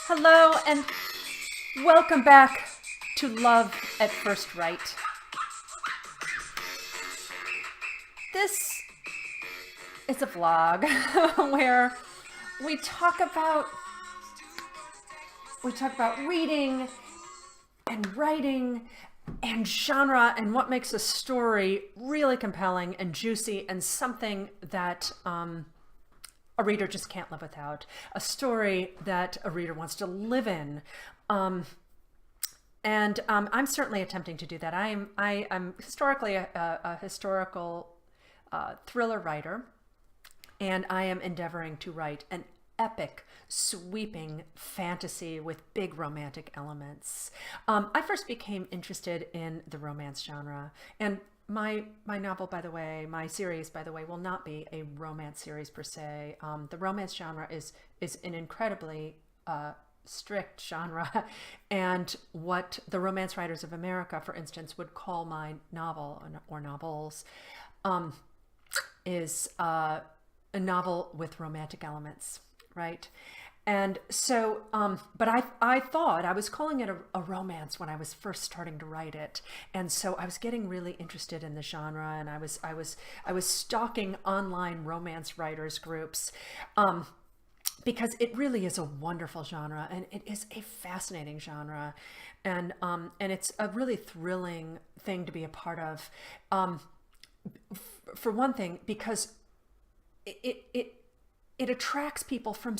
Hello and welcome back to Love at First Right. This is a vlog where we talk about reading and writing and genre and what makes a story really compelling and juicy and something that a reader just can't live without, a story that a reader wants to live in. And I'm certainly attempting to do that. I'm historically a historical thriller writer, and I am endeavoring to write an epic, sweeping fantasy with big romantic elements. I first became interested in the romance genre, and my novel, by the way, my series, by the way, will not be a romance series per se. The romance genre is an incredibly strict genre, and what the romance writers of America, for instance, would call my novel or novels is a novel with romantic elements, right? And so, but I thought I was calling it a romance when I was first starting to write it, and so I was getting really interested in the genre, and I was stalking online romance writers groups, because it really is a wonderful genre, and it is a fascinating genre, and it's a really thrilling thing to be a part of, for one thing, because it attracts people from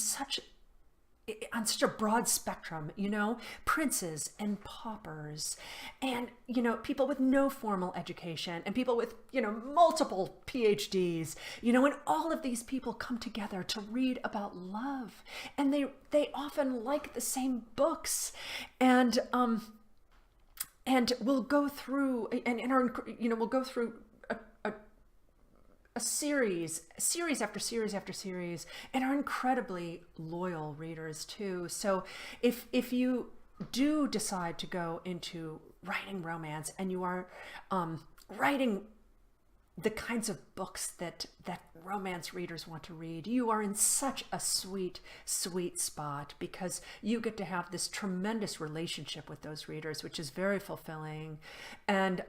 on such a broad spectrum, princes and paupers and, people with no formal education and people with, multiple PhDs, and all of these people come together to read about love, and they often like the same books, and we'll go through we'll go through a series after series after series, and are incredibly loyal readers too. So if you do decide to go into writing romance, and you are writing the kinds of books that romance readers want to read, you are in such a sweet spot, because you get to have this tremendous relationship with those readers, which is very fulfilling, and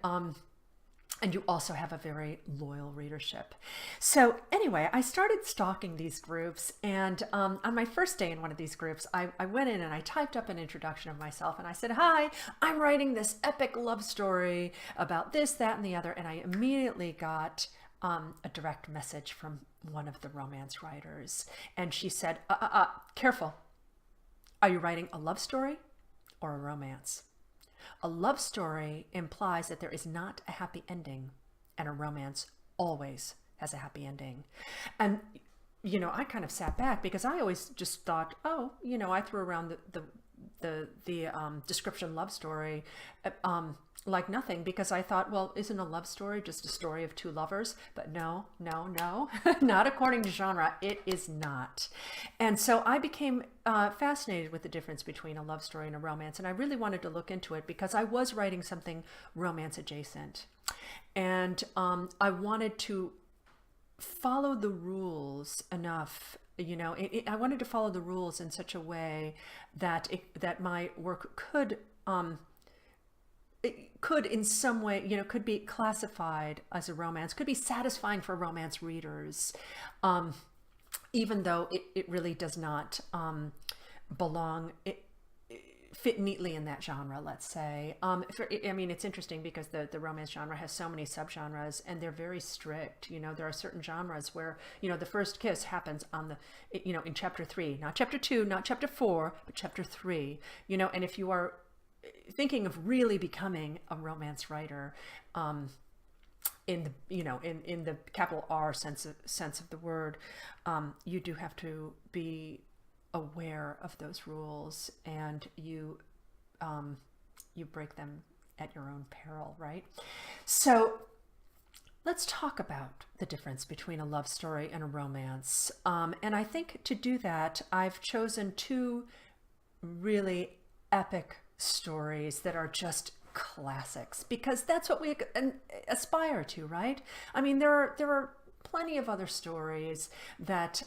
you also have a very loyal readership. So anyway, I started stalking these groups, and on my first day in one of these groups, I went in and I typed up an introduction of myself, and I said, "Hi, I'm writing this epic love story about this, that, and the other," and I immediately got a direct message from one of the romance writers, and she said, careful, are you writing a love story or a romance? A love story implies that there is not a happy ending, and a romance always has a happy ending. And, I kind of sat back, because I always just thought, I threw around the description love story like nothing, because I thought, well, isn't a love story just a story of two lovers? But no, not according to genre. It is not. And so I became fascinated with the difference between a love story and a romance, and I really wanted to look into it, because I was writing something romance adjacent, and I wanted to follow the rules enough. I wanted to follow the rules in such a way that my work could in some way, could be classified as a romance, could be satisfying for romance readers, even though it really does not fit neatly in that genre, let's say. It's interesting, because the romance genre has so many subgenres, and they're very strict. There are certain genres where, the first kiss happens in chapter 3, not chapter 2, not chapter 4, but chapter 3, and if you are thinking of really becoming a romance writer, in the capital R sense of the word, you do have to be aware of those rules, and you break them at your own peril, right? So let's talk about the difference between a love story and a romance, and I think to do that, I've chosen two really epic stories that are just classics, because that's what we aspire to, right? There are plenty of other stories that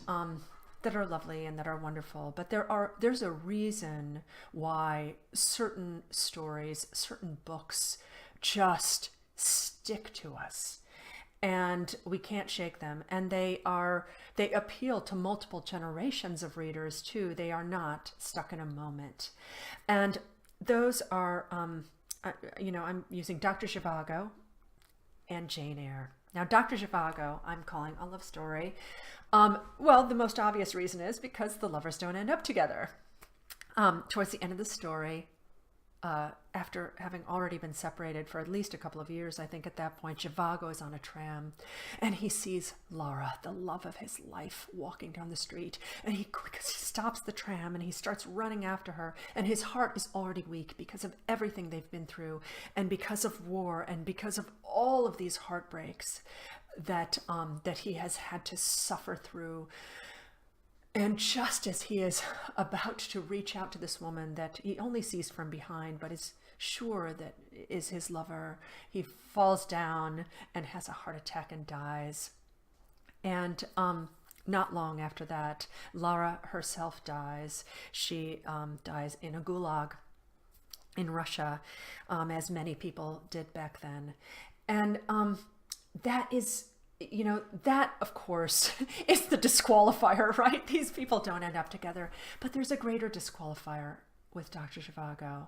that are lovely and that are wonderful, but there's a reason why certain stories, certain books just stick to us and we can't shake them. And they appeal to multiple generations of readers too. They are not stuck in a moment. And those are, I'm using Dr. Zhivago and Jane Eyre. Now, Dr. Zhivago, I'm calling a love story. Well, the most obvious reason is because the lovers don't end up together. Towards the end of the story, after having already been separated for at least a couple of years, I think at that point, Zhivago is on a tram and he sees Laura, the love of his life, walking down the street, and he stops the tram and he starts running after her, and his heart is already weak because of everything they've been through and because of war and because of all of these heartbreaks that he has had to suffer through. And just as he is about to reach out to this woman that he only sees from behind, but is sure that is his lover, he falls down and has a heart attack and dies. And not long after that, Laura herself dies. She dies in a gulag in Russia, as many people did back then. And that is... that, of course, is the disqualifier, right? These people don't end up together. But there's a greater disqualifier with Dr. Zhivago,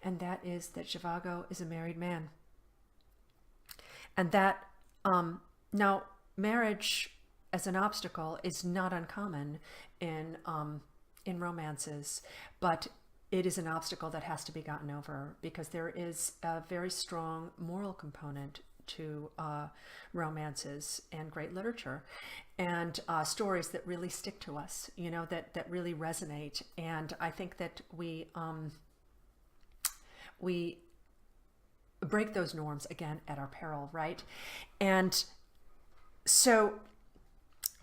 and that is that Zhivago is a married man. And that, now, marriage as an obstacle is not uncommon in romances, but it is an obstacle that has to be gotten over because there is a very strong moral component to romances and great literature and stories that really stick to us, that really resonate. And I think that we break those norms again at our peril, right? And so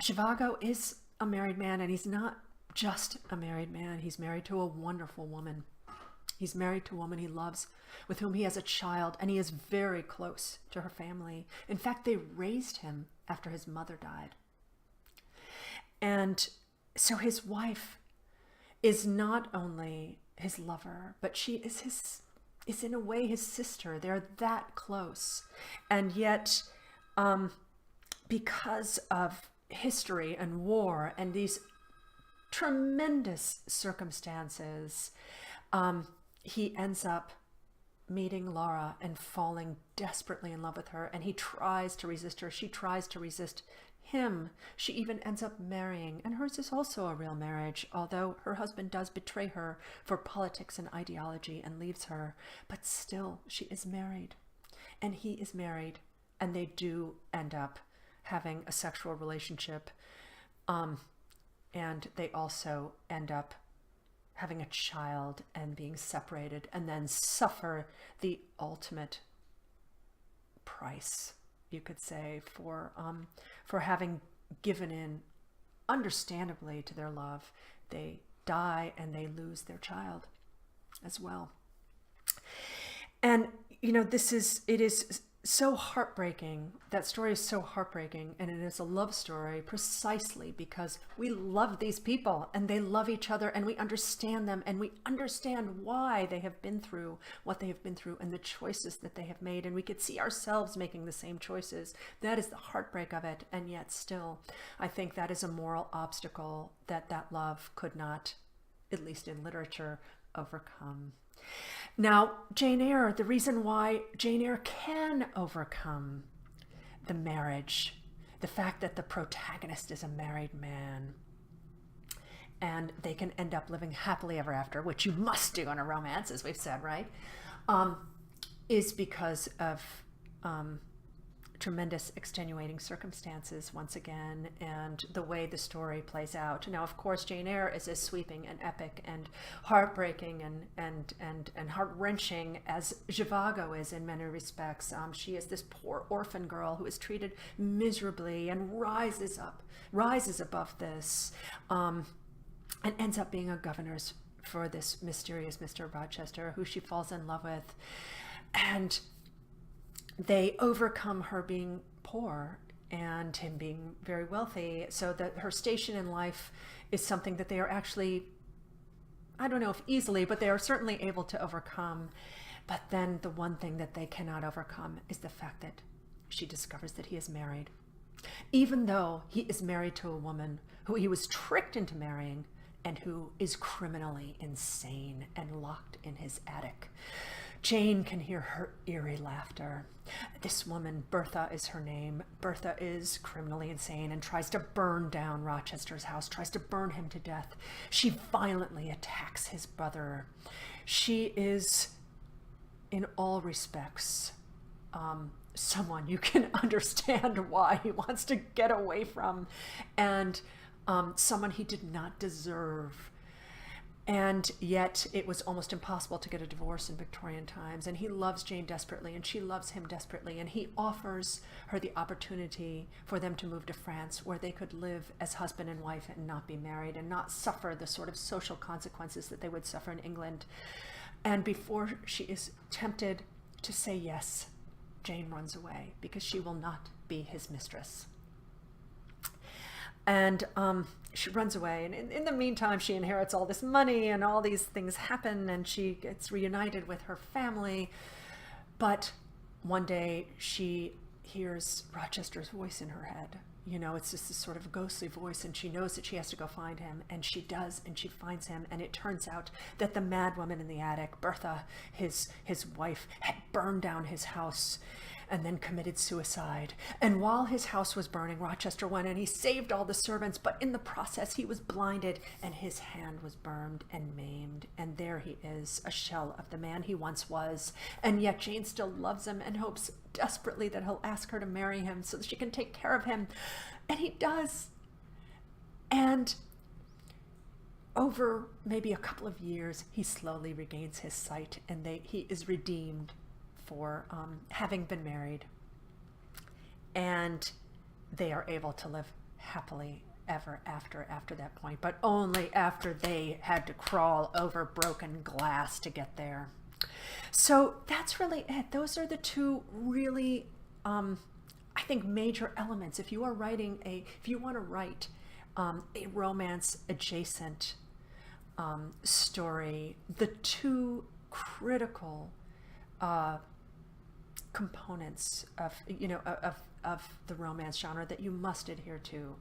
Zhivago is a married man, and he's not just a married man. He's married to a wonderful woman. He's married to a woman he loves, with whom he has a child, and he is very close to her family. In fact, they raised him after his mother died. And so his wife is not only his lover, but she is in a way his sister. They're that close. And yet, because of history and war and these tremendous circumstances, he ends up meeting Laura and falling desperately in love with her, and he tries to resist her. She tries to resist him. She even ends up marrying, and hers is also a real marriage, although her husband does betray her for politics and ideology and leaves her. But still, she is married, and he is married, and they do end up having a sexual relationship, and they also end up having a child and being separated, and then suffer the ultimate price, you could say, for having given in understandably to their love. They die and they lose their child as well. And it is so heartbreaking. That story is so heartbreaking, and it is a love story precisely because we love these people and they love each other, and we understand them, and we understand why they have been through what they have been through and the choices that they have made, and we could see ourselves making the same choices. That is the heartbreak of it. And yet still, I think that is a moral obstacle that love could not, at least in literature, overcome. Now, Jane Eyre, the reason why Jane Eyre can overcome the marriage, the fact that the protagonist is a married man, and they can end up living happily ever after, which you must do in a romance, as we've said, right? Is because of tremendous extenuating circumstances once again, and the way the story plays out. Now, of course, Jane Eyre is as sweeping and epic and heartbreaking and heart-wrenching as Zhivago is in many respects. She is this poor orphan girl who is treated miserably and rises above this, and ends up being a governess for this mysterious Mr. Rochester, who she falls in love with. And they overcome her being poor and him being very wealthy, so that her station in life is something that they are actually, I don't know if easily, but they are certainly able to overcome. But then the one thing that they cannot overcome is the fact that she discovers that he is married, even though he is married to a woman who he was tricked into marrying and who is criminally insane and locked in his attic. Jane can hear her eerie laughter. This woman, Bertha is her name. Bertha is criminally insane and tries to burn down Rochester's house, tries to burn him to death. She violently attacks his brother. She is, in all respects, someone you can understand why he wants to get away from, and someone he did not deserve. And yet it was almost impossible to get a divorce in Victorian times. And he loves Jane desperately, and she loves him desperately. And he offers her the opportunity for them to move to France, where they could live as husband and wife and not be married and not suffer the sort of social consequences that they would suffer in England. And before she is tempted to say yes, Jane runs away because she will not be his mistress. And she runs away, and in the meantime she inherits all this money, and all these things happen, and she gets reunited with her family. But one day she hears Rochester's voice in her head. You know, it's just this sort of ghostly voice, and she knows that she has to go find him, and she does, and she finds him. And it turns out that the mad woman in the attic, Bertha, his wife, had burned down his house and then committed suicide. And while his house was burning, Rochester went and he saved all the servants, but in the process he was blinded, and his hand was burned and maimed. And there he is, a shell of the man he once was. And yet Jane still loves him and hopes desperately that he'll ask her to marry him so that she can take care of him. And he does. And over maybe a couple of years, he slowly regains his sight, and he is redeemed for having been married, and they are able to live happily ever after that point, but only after they had to crawl over broken glass to get there. So that's really it. Those are the two really, I think, major elements. If you are writing if you want to write a romance adjacent story, the two critical components of the romance genre that you must adhere to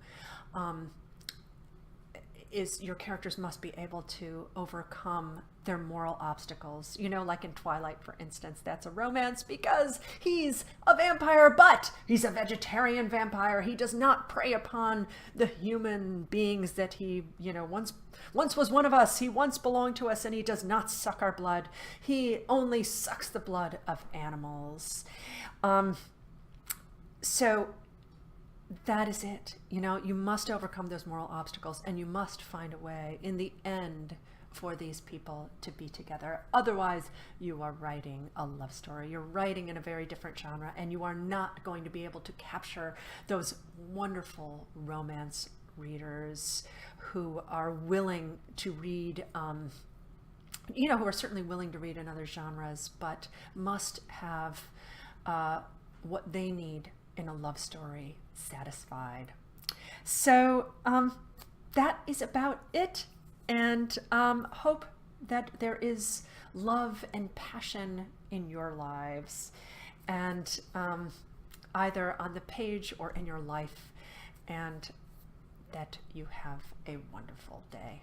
is your characters must be able to overcome their moral obstacles. You know, like in Twilight, for instance, that's a romance because he's a vampire, but he's a vegetarian vampire. He does not prey upon the human beings that he, once was one of us. He once belonged to us, and he does not suck our blood. He only sucks the blood of animals. So that is it. You must overcome those moral obstacles, and you must find a way in the end for these people to be together. Otherwise, you are writing a love story. You're writing in a very different genre, and you are not going to be able to capture those wonderful romance readers who are willing to read, who are certainly willing to read in other genres, but must have what they need in a love story satisfied. So that is about it, and hope that there is love and passion in your lives, and either on the page or in your life, and that you have a wonderful day.